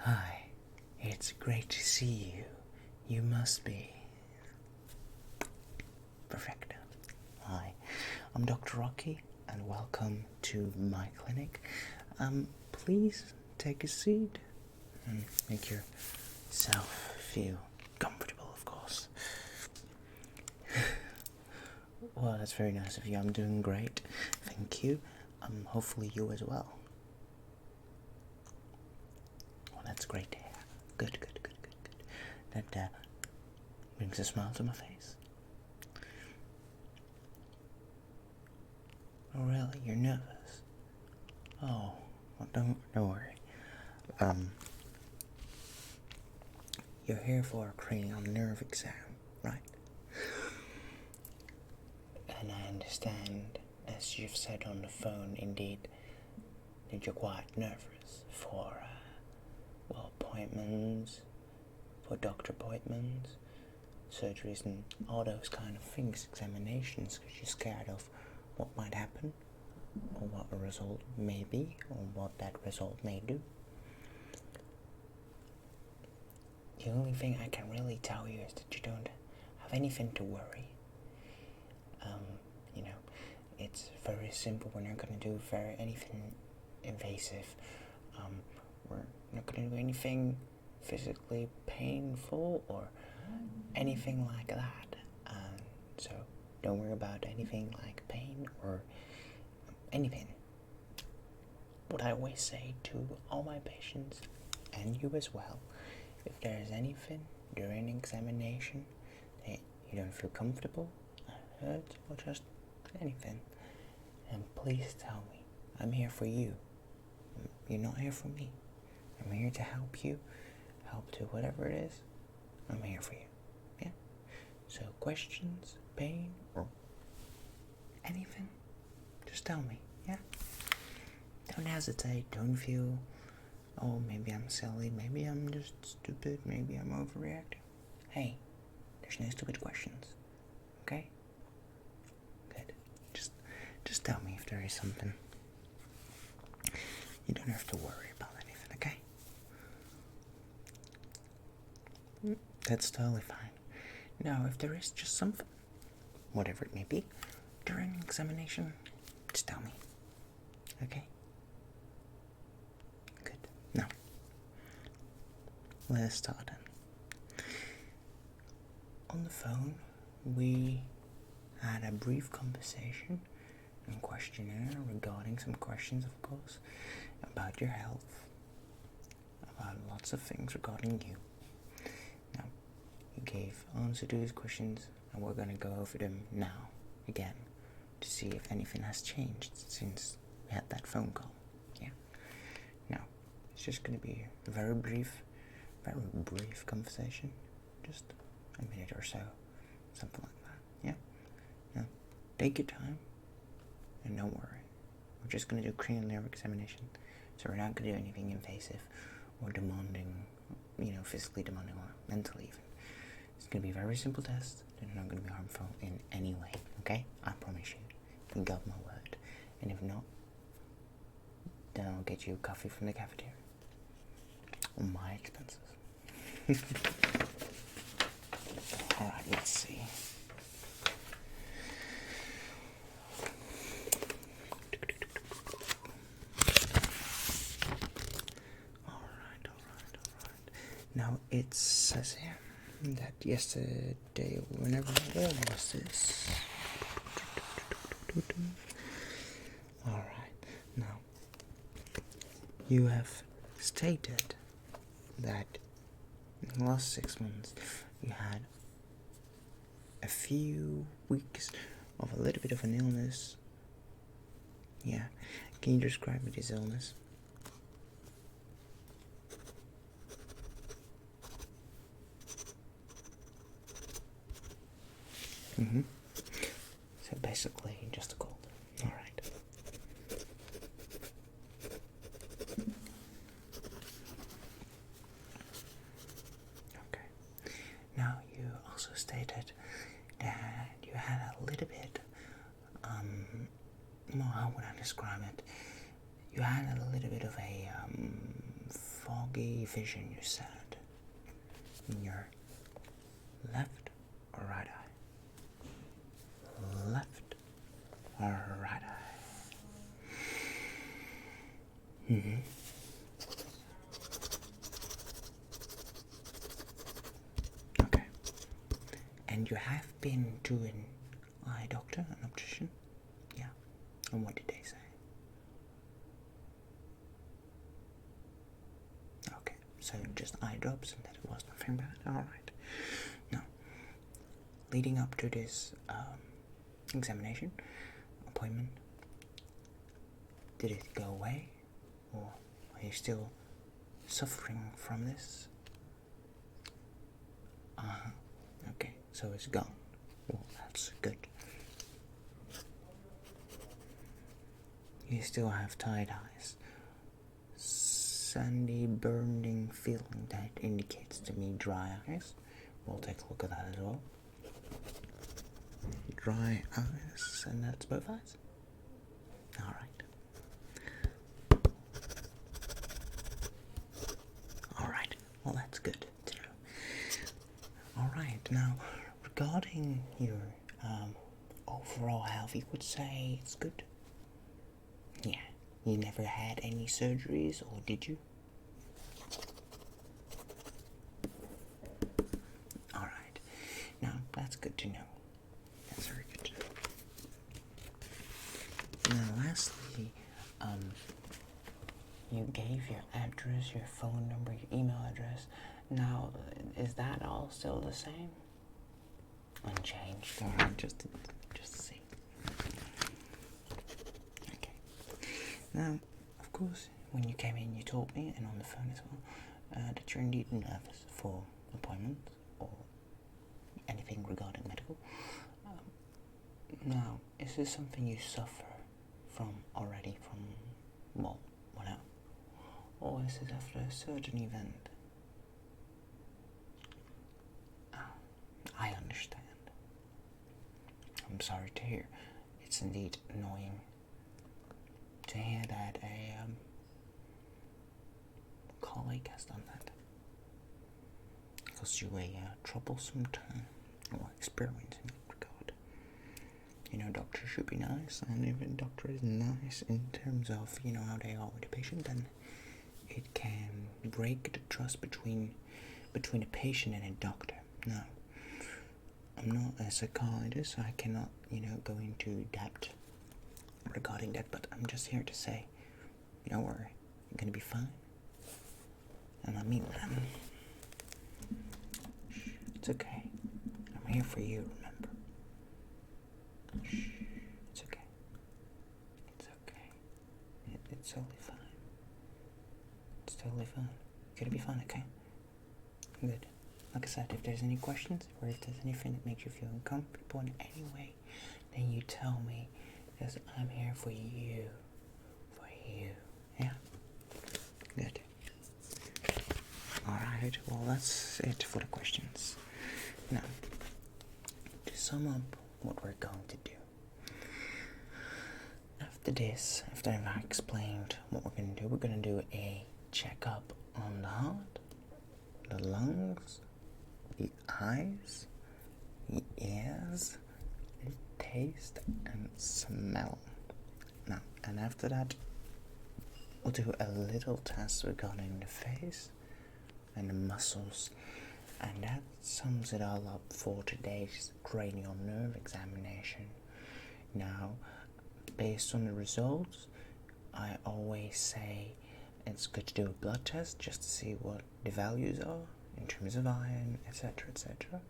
Hi, it's great to see you. You must be perfecto. Hi, I'm Dr. Rocky, and welcome to my clinic. Please take a seat and make yourself feel comfortable, of course. Well, that's very nice of you. I'm doing great. Thank you. Hopefully you as well. Well, that's great to hear. Good. That brings a smile to my face. Oh, really? You're nervous? Oh, well, don't worry. You're here for a cranial nerve exam, right? And I understand, as you've said on the phone, indeed, that you're quite nervous for, appointments, for doctor appointments, surgeries, and all those kind of things, examinations, because you're scared of what might happen, or what a result may be, or what that result may do. The only thing I can really tell you is that you don't have anything to worry. It's very simple. We're not going to do anything invasive. We're not going to do anything physically painful or anything like that. So don't worry about anything like pain or anything. What I always say to all my patients, and you as well, if there is anything during an examination that you don't feel comfortable, hurt, or just anything, then please tell me. I'm here for you. You're not here for me. I'm here to help you, help to whatever it is. I'm here for you. Yeah? So questions, pain, or anything, just tell me. Yeah? Don't hesitate. Don't feel, oh, maybe I'm silly, maybe I'm just stupid, maybe I'm overreacting. Hey, there's no stupid questions. Okay? Good. Just tell me if there is something. You don't have to worry about anything, okay? That's totally fine. Now, if there is just something, whatever it may be, during an examination, just tell me. Okay? Good. Now, let's start then. On the phone, we had a brief conversation and questionnaire regarding some questions, of course, about your health, about lots of things regarding you. Now, you gave answer to these questions, and we're going to go over them now again to see if anything has changed since we had that phone call. Yeah. Now, it's just going to be a very brief conversation, just a minute or so, something like that. Yeah. Now, take your time. And don't worry, we're just going to do cranial nerve examination, so we're not going to do anything invasive or demanding, physically demanding or mentally even. It's going to be a very simple test. They're not going to be harmful in any way, okay? I promise you. You can got my word. And if not, then I'll get you a coffee from the cafeteria. On my expenses. Alright, let's see. Now it says here that yesterday, where was this? Alright, now you have stated that in the last 6 months you had a few weeks of a little bit of an illness. Yeah, can you describe this illness? So basically, just a cold. Alright. Okay. Now, you also stated that you had a little bit, how would I describe it? You had a little bit of a foggy vision, you said. In your left or right eye? Left or right eye? Okay. And you have been to an eye doctor, an optician? Yeah. And what did they say? Okay. So just eye drops and that it was nothing bad? Alright. Now, leading up to this examination, appointment, did it go away? Or are you still suffering from this? Okay, so it's gone. Well, that's good. You still have tired eyes. Sandy, burning feeling that indicates to me dry eyes. We'll take a look at that as well. Dry eyes, and that's both eyes? Alright. Alright, well that's good to know. Alright, now regarding your overall health, you could say it's good? Yeah, you never had any surgeries, or did you? Alright, now that's good to know. That's very good to know. Now lastly, you gave your address, your phone number, your email address. Now, is that all still the same? Unchanged. Alright, just to see. Okay. Now, of course, when you came in, you told me, and on the phone as well, that you're indeed nervous for appointments or anything regarding medical. Now, is this something you suffer from already well, whatever? Or is it after a certain event? I understand. I'm sorry to hear. It's indeed annoying to hear that a colleague has done that. It cost you a troublesome time or experience in that regard. You know, doctors should be nice, and if a doctor is nice in terms of, you know, how they are with the patient, then it can break the trust between a patient and a doctor. Now, I'm not a psychologist, so I cannot, you know, go into depth regarding that, but I'm just here to say, don't worry, you're gonna be fine. And I mean that. Shh, it's okay. I'm here for you, remember. Shh, it's okay. It's okay. It's totally fine. It's totally fine. It's gonna be fine, okay? Good. Like I said, if there's any questions, or if there's anything that makes you feel uncomfortable in any way, then you tell me, because I'm here for you. For you. Yeah? Good. Alright, well that's it for the questions. Now, to sum up what we're going to do. After this, after I've explained what we're going to do, we're going to do a checkup on the heart, the lungs, the eyes, the ears, the taste, and smell. Now, and after that, we'll do a little test regarding the face and the muscles, and that sums it all up for today's cranial nerve examination. Now, based on the results, I always say it's good to do a blood test just to see what the values are in terms of iron, etc., etc.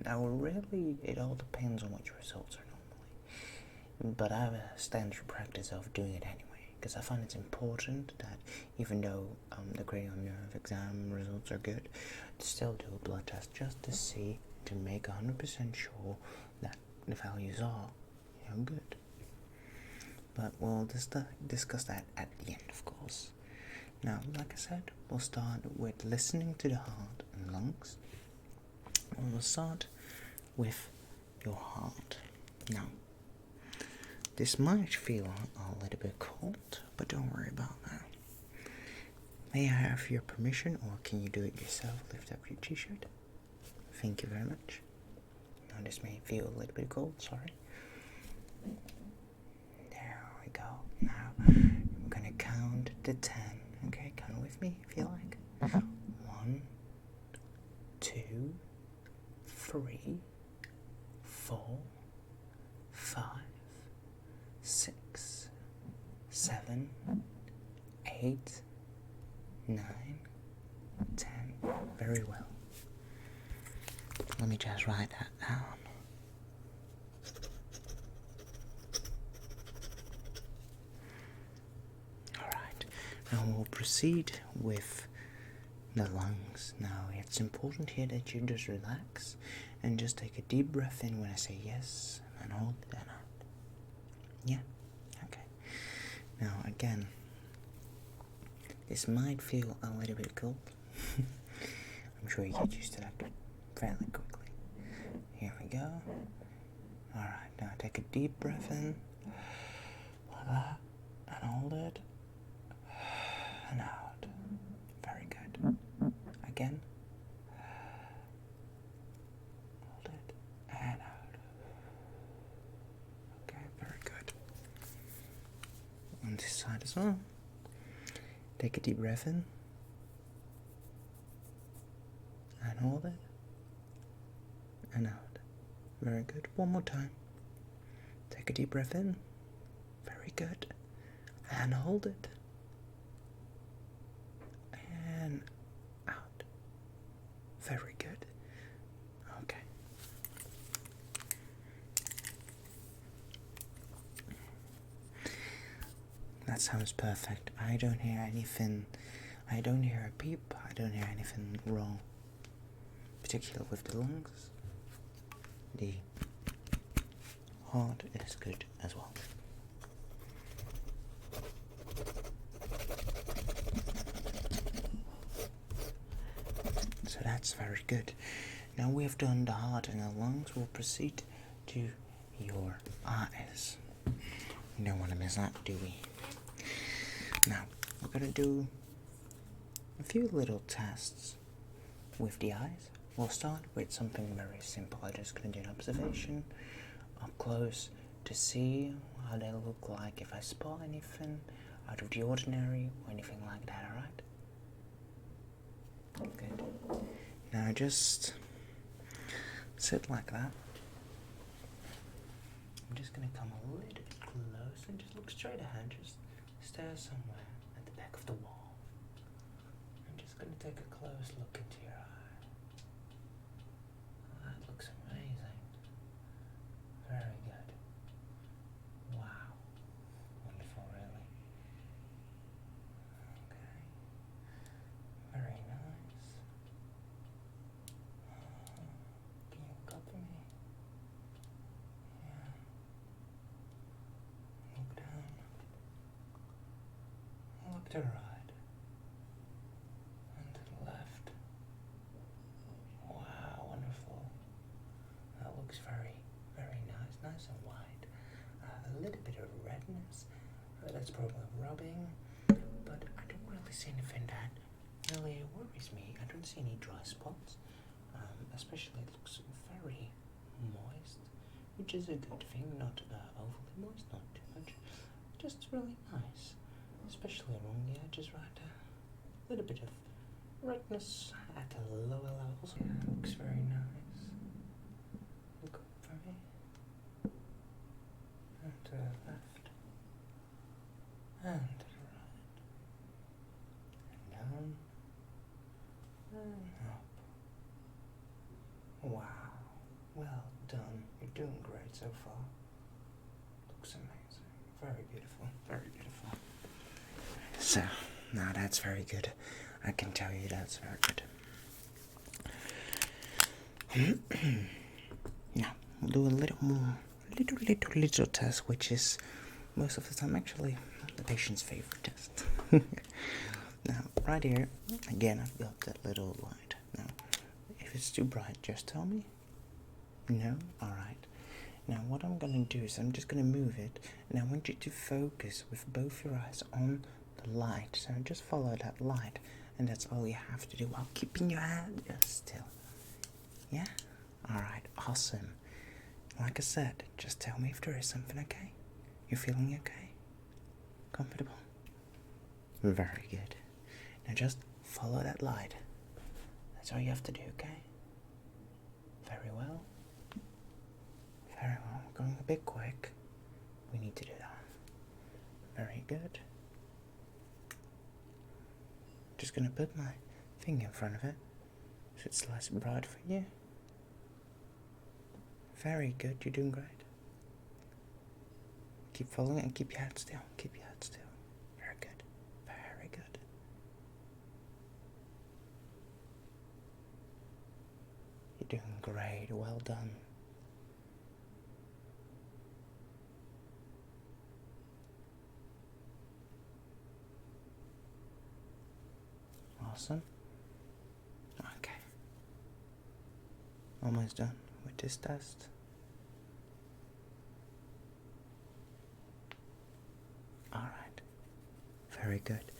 Now, really, it all depends on what your results are normally, but I have a standard practice of doing it anyway, because I find it's important that even though the cranial nerve exam results are good, to still do a blood test just to see, to make 100% sure that the values are, you know, good. But we'll discuss that at the end, of course. Now, like I said, we'll start with listening to the heart and lungs. And we'll start with your heart. Now, this might feel a little bit cold, but don't worry about that. May I have your permission, or can you do it yourself? Lift up your t-shirt. Thank you very much. Now this may feel a little bit cold, sorry. There we go. Now I'm gonna count to 10. Okay, count with me if you like. 1, 2, 3, 4, 5, 6, 7, 8, 9, 10. Very well. Let me just write that down. Alright, now we'll proceed with the lungs. Now it's important here that you just relax and just take a deep breath in when I say yes, and hold it and out. Yeah? Okay. Now again, this might feel a little bit cold. I'm sure you get used to that fairly quickly. Here we go. Alright, now take a deep breath in, like that, and hold it, and out. Very good. Again. Hold it, and out. Okay, very good. On this side as well. Take a deep breath in, and hold it, and out. Very good. One more time. Take a deep breath in. Very good. And hold it. And out. Very good. Okay. That sounds perfect. I don't hear anything. I don't hear a peep. I don't hear anything wrong. Particularly with the lungs. The heart is good as well. So that's very good. Now we have done the heart and the lungs. We'll proceed to your eyes. We don't want to miss that, do we? Now, we're going to do a few little tests with the eyes. We'll start with something very simple. I'm just going to do an observation up close to see how they look like, if I spot anything out of the ordinary or anything like that, alright? Good. Now just sit like that. I'm just going to come a little bit close and just look straight ahead. Just stare somewhere at the back of the wall. I'm just going to take a close look into your eye. That looks amazing. Very good. Wow. Wonderful, really. Okay. Very nice. Can you look up for me? Yeah. Look down. Look to the right. And to the left. Wow, wonderful. That looks very, very nice. Nice and wide. A little bit of redness. That's probably rubbing. But I don't really see anything that really worries me. I don't see any dry spots. Especially it looks very moist, which is a good thing. Not overly moist, not too much. Just really nice. Especially along the edges, right? A little bit of redness at the lower levels. Yeah, it looks very nice. Look up for me. And to the left. And to the right. And down. And up. Wow. Well done. You're doing great so far. Looks amazing. Very beautiful. Very beautiful. So, now that's very good. I can tell you that's very good. Now, we'll do a little more, little test, which is most of the time actually the patient's favorite test. Now, right here, again, I've got that little light. Now, if it's too bright, just tell me. No? Alright. Now, what I'm going to do is I'm just going to move it, and I want you to focus with both your eyes on the the light. So just follow that light, and that's all you have to do while keeping your hand just still. Yeah? Alright, awesome. Like I said, just tell me if there is something, okay? You're feeling okay? Comfortable? Very good. Now just follow that light. That's all you have to do, okay? Very well. Very well. We're going a bit quick. We need to do that. Very good. Just gonna put my finger in front of it so it's less bright for you. Very good, you're doing great. Keep following it and keep your head still. Keep your head still. Very good. Very good. You're doing great. Well done. Awesome. Okay. Almost done with this test. Alright. Very good.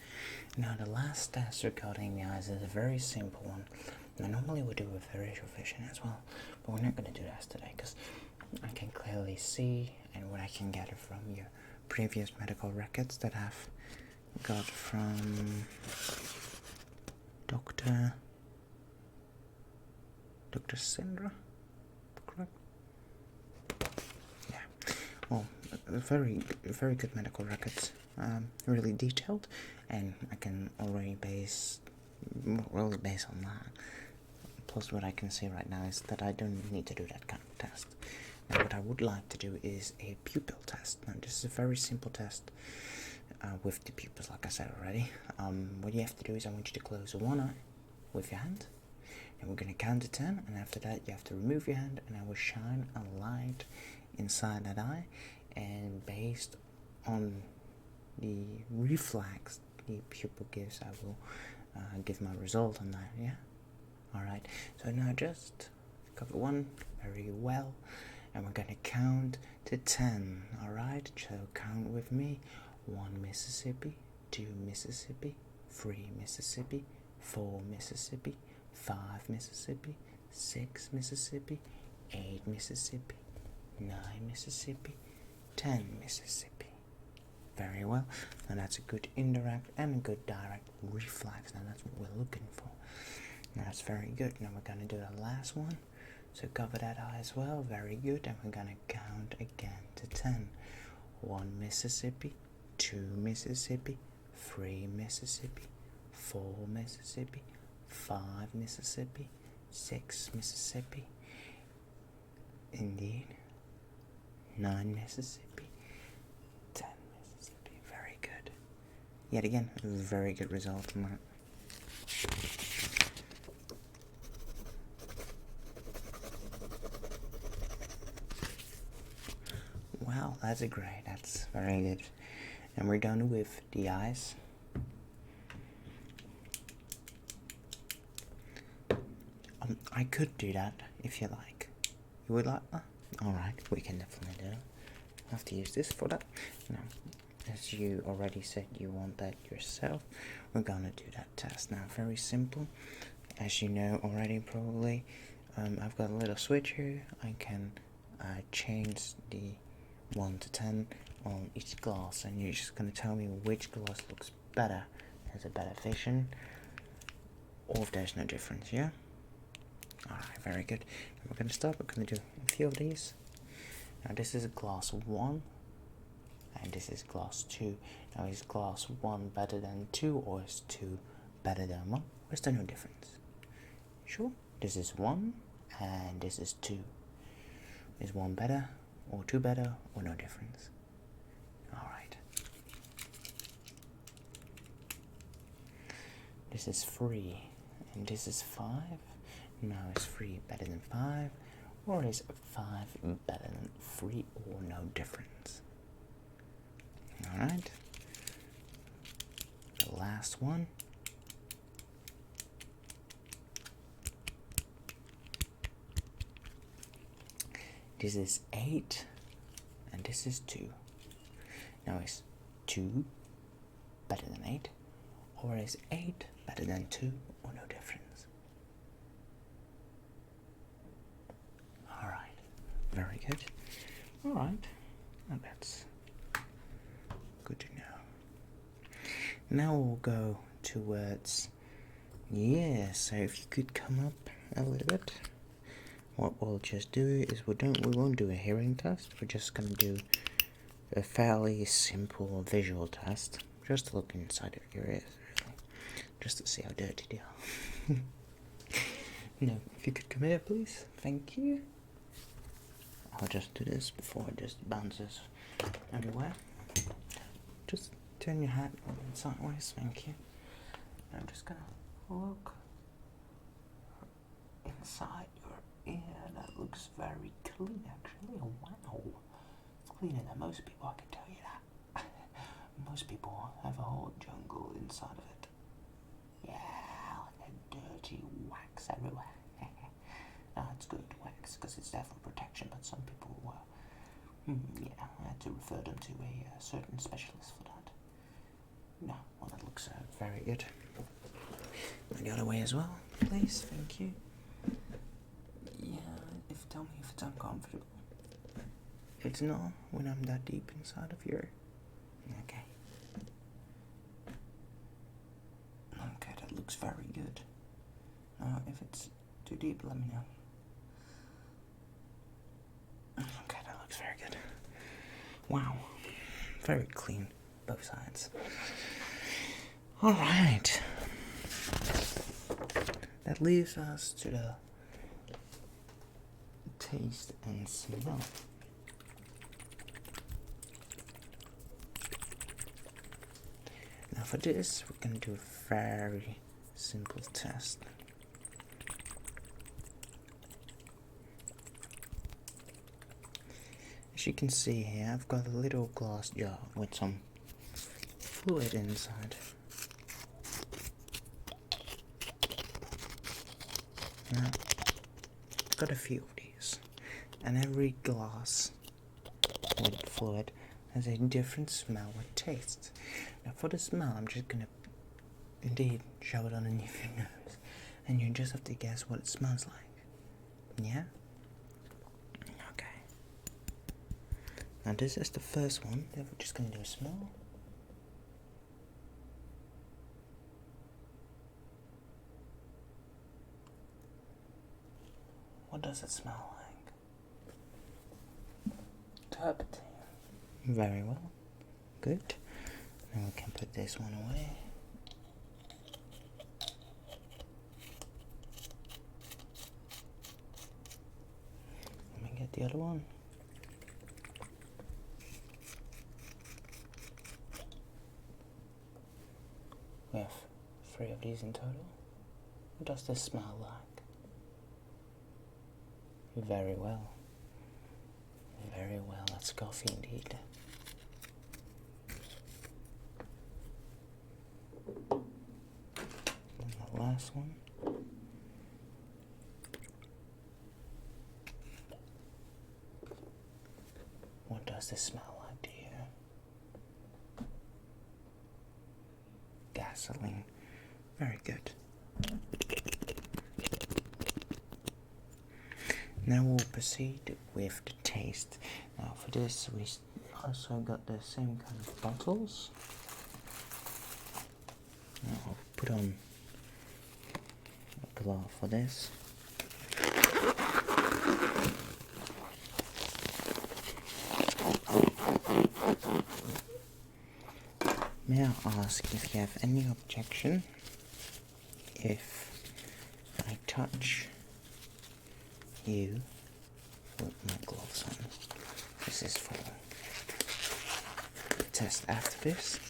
Now the last test regarding the eyes is a very simple one. Now normally we do with visual vision as well, but we're not going to do that today because I can clearly see, and what I can gather from your previous medical records that I've got from Dr. Sindra, correct? Yeah. Well, very good medical records. Really detailed, and I can already base on that. Plus, what I can see right now is that I don't need to do that kind of test. Now, what I would like to do is a pupil test. Now, this is a very simple test with the pupils, like I said already. What you have to do is I want you to close one eye with your hand, and we're going to count to 10, and after that you have to remove your hand, and I will shine a light inside that eye, and based on the reflex the pupil gives, I will give my result on that. Yeah. Alright, so now just cover one very well, and we're going to count to 10. Alright, so count with me. 1 Mississippi, 2 Mississippi, 3 Mississippi, 4 Mississippi, 5 Mississippi, 6 Mississippi, 8 Mississippi, 9 Mississippi, 10 Mississippi. Very well. Now that's a good indirect and a good direct reflex. Now that's what we're looking for. Now that's very good. Now we're going to do the last one. So cover that eye as well. Very good. And we're going to count again to 10. 1 Mississippi, 2 Mississippi, 3 Mississippi, 4 Mississippi, 5 Mississippi, 6 Mississippi, indeed, 9 Mississippi, 10 Mississippi. Very good. Yet again, a very good result on that. Wow, that's great. That's very good. And we're done with the eyes. I could do that if you like. You would like that? Alright, we can definitely do it. I have to use this for that. Now, as you already said you want that yourself, we're gonna do that test. Now, very simple. As you know already probably, I've got a little switch here. I can change the 1 to 10 on each glass, and you're just going to tell me which glass looks better, has a better vision, or if there's no difference. Yeah? Alright, very good. And we're going to start. We're going to do a few of these. Now this is glass 1, and this is glass 2. Now is glass 1 better than 2, or is 2 better than 1? Or is there no difference? Sure? This is 1, and this is 2. Is 1 better, or 2 better, or no difference? Alright. This is 3, and this is 5. Now is 3 better than 5, or is 5 better than 3, or no difference? Alright. The last one. This is 8, and this is 2. Now is 2 better than 8? Or is 8 better than 2 or no difference? Alright, very good. Alright, and that's good to know. Now we'll go towards, yeah, so if you could come up a little bit. What we'll just do is we won't do a hearing test, we're just going to do a fairly simple visual test, just to look inside of your ears, really, just to see how dirty they are. No, if you could come here please, thank you. I'll just do this before it just bounces everywhere. Just turn your head sideways, thank you. And I'm just gonna look inside your ear. That looks very clean actually. Oh wow, it's cleaner than most people, I can tell you that. Most people have a whole jungle inside of it. Yeah, like a dirty wax everywhere. No, it's good wax because it's there for protection, but some people yeah, I had to refer them to a certain specialist for that. No, well that looks very good. The other way as well, please, thank you. Yeah, tell me if it's uncomfortable. It's not when I'm that deep inside of your... Okay. Okay, that looks very good. If it's too deep, let me know. Okay, that looks very good. Wow. Very clean, both sides. Alright. That leaves us to the taste and smell. Now for this, we're going to do a very simple test. As you can see here, I've got a little glass jar with some fluid inside. Now, I've got a few of these, and every glass with fluid has a different smell or taste. Now for the smell, I'm just gonna indeed shove it underneath your nose, and you just have to guess what it smells like. Yeah? Okay. Now this is the first one, then we're just gonna do a smell. What does it smell like? Turpentine. Very well. Good. Now we can put this one away. Let me get the other one. We have 3 of these in total. What does this smell like? Very well. Very well, that's coffee indeed. And the last one. What does this smell like to you? Gasoline. Very good. Now we'll proceed with the taste. Now for this we also got the same kind of bottles. Now I'll put on a glove for this. May I ask if you have any objection if I touch you with my gloves on? This is for the test after this.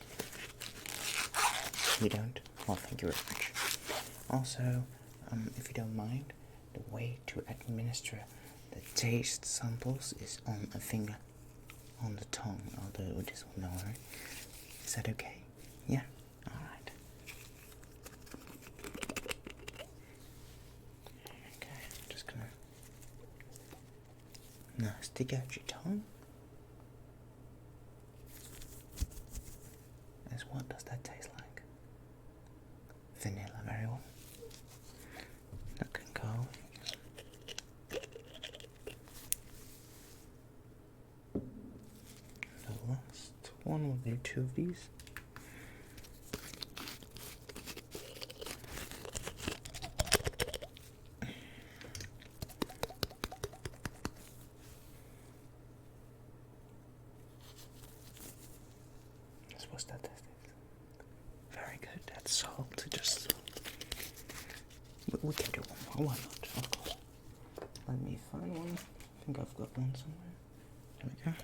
You don't? Well, thank you very much. Also, if you don't mind, the way to administer the taste samples is on a finger, on the tongue. I'll do it with this one now, alright? Is that okay? Yeah? Alright. Okay, I'm just gonna... Now, stick out your tongue. As what does that taste one. We'll do 2 of these. What's that test? Very good. That's salt. Just we can do one more. Why not? Of course. Let me find one. I think I've got one somewhere. There we go.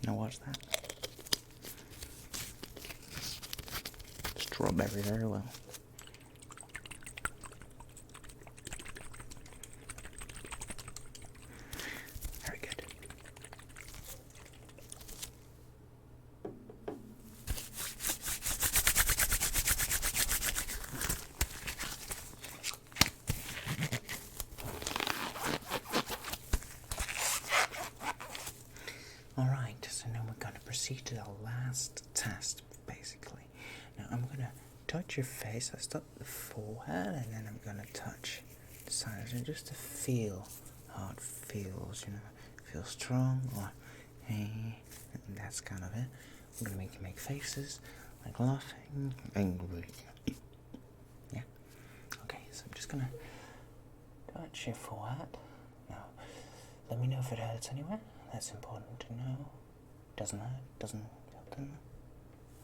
Now watch that. Strawberry very well. Very good. Alright, so now we're going to proceed to the last test, basically. Now I'm going to touch your face. I start at the forehead and then I'm going to touch the sides and just to feel how it feels, you know. Feel strong or hey, and that's kind of it. I'm going to make you make faces like laughing, angry. Yeah? Okay, so I'm just going to touch your forehead. Now, let me know if it hurts anywhere. That's important to know. Doesn't hurt, doesn't feel thin.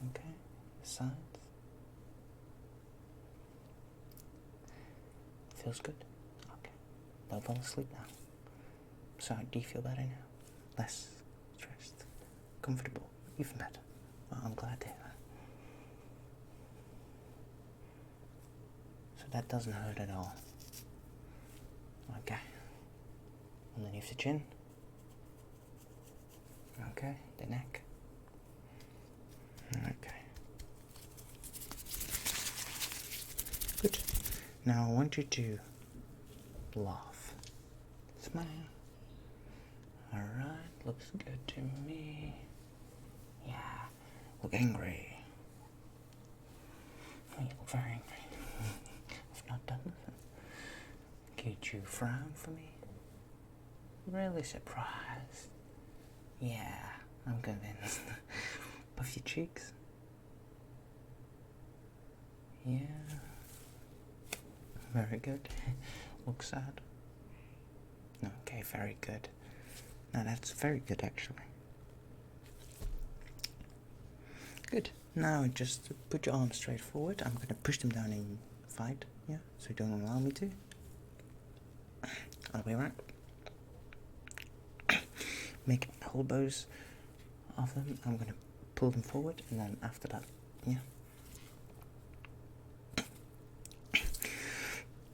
Okay, sides. Feels good? Okay. Don't fall asleep now. So, do you feel better now? Less stressed? Comfortable? Even better? Well, I'm glad to hear that. So that doesn't hurt at all. Okay. Underneath the chin. Okay, the neck. Okay. Good. Now I want you to laugh. Smile. Alright, looks good to me. Yeah, look angry. You look very angry. I've not done nothing. Could you frown for me? Really surprised. Yeah, I'm convinced. Puff your cheeks. Yeah. Very good. Look sad. Okay, very good. Now that's very good actually. Good. Now just put your arms straight forward. I'm going to push them down in fight. Yeah, so you don't allow me to. Other way around. Make elbows of them. I'm going to pull them forward and then after that, yeah.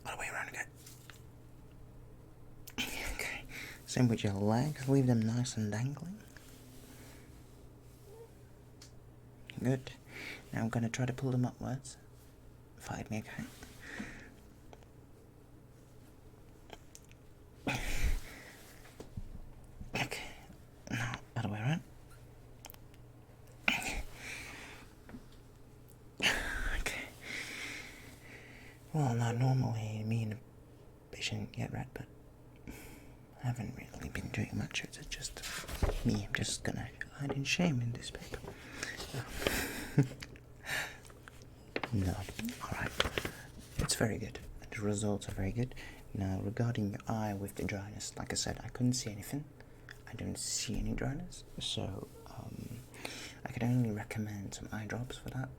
Other way around again. Okay. Same with your legs. Leave them nice and dangling. Good. Now I'm going to try to pull them upwards. Fight me, okay? Well, not normally me and the patient get red, but I haven't really been doing much. It's just me. I'm just gonna hide in shame in this paper. No. Alright. It's very good. The results are very good. Now, regarding your eye with the dryness, like I said, I couldn't see anything. I don't see any dryness. So, I could only recommend some eye drops for that.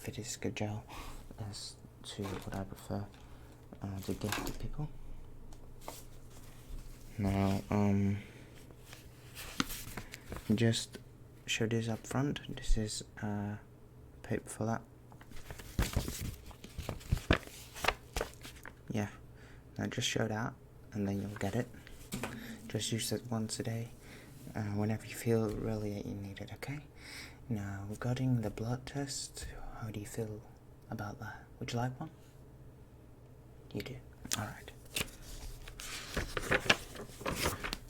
Vitisco gel as to what I prefer to give to people. Now, just show this up front. This is paper for that. Yeah, now just show that and then you'll get it. Just use it once a day, whenever you feel really that you need it, okay? Now, regarding the blood test, how do you feel about that? Would you like one? You do? Alright.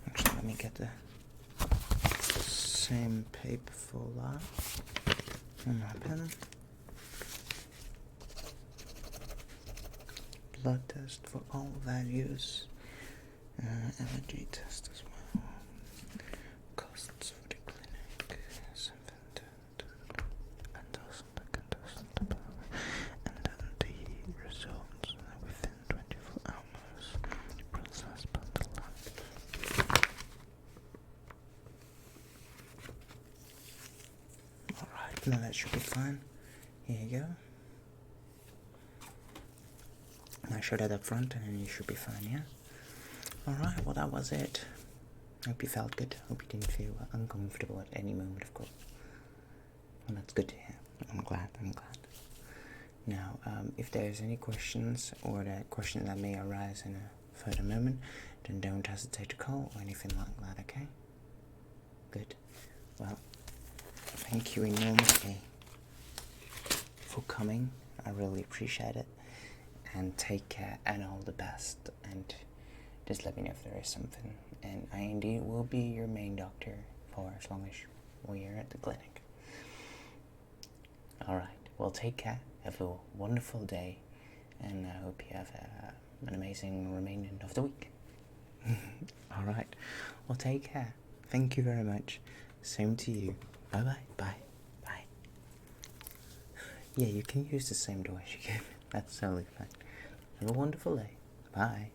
Actually, let me get the same paper for that. And my pen. blood test for all values. Allergy test as well. Costs for the clinic. 710. And then the results within 24 hours. Process bundle. Alright, now that should be fine. Here you go. Now show that up front and then you should be fine, yeah? Alright, well that was it. Hope you felt good. Hope you didn't feel uncomfortable at any moment, of course. Well, that's good to hear. I'm glad. Now, if there's any questions or that questions that may arise in a further moment, then don't hesitate to call or anything like that, okay? Good. Well, thank you enormously for coming. I really appreciate it. And take care and all the best. And just let me know if there is something. And I indeed will be your main doctor for as long as we're at the clinic. Alright, well take care. Have a wonderful day. And I hope you have an amazing remainder of the week. Alright, well take care. Thank you very much. Same to you. Bye. Yeah, you can use the same door as you gave me. That's totally fine. Have a wonderful day. Bye.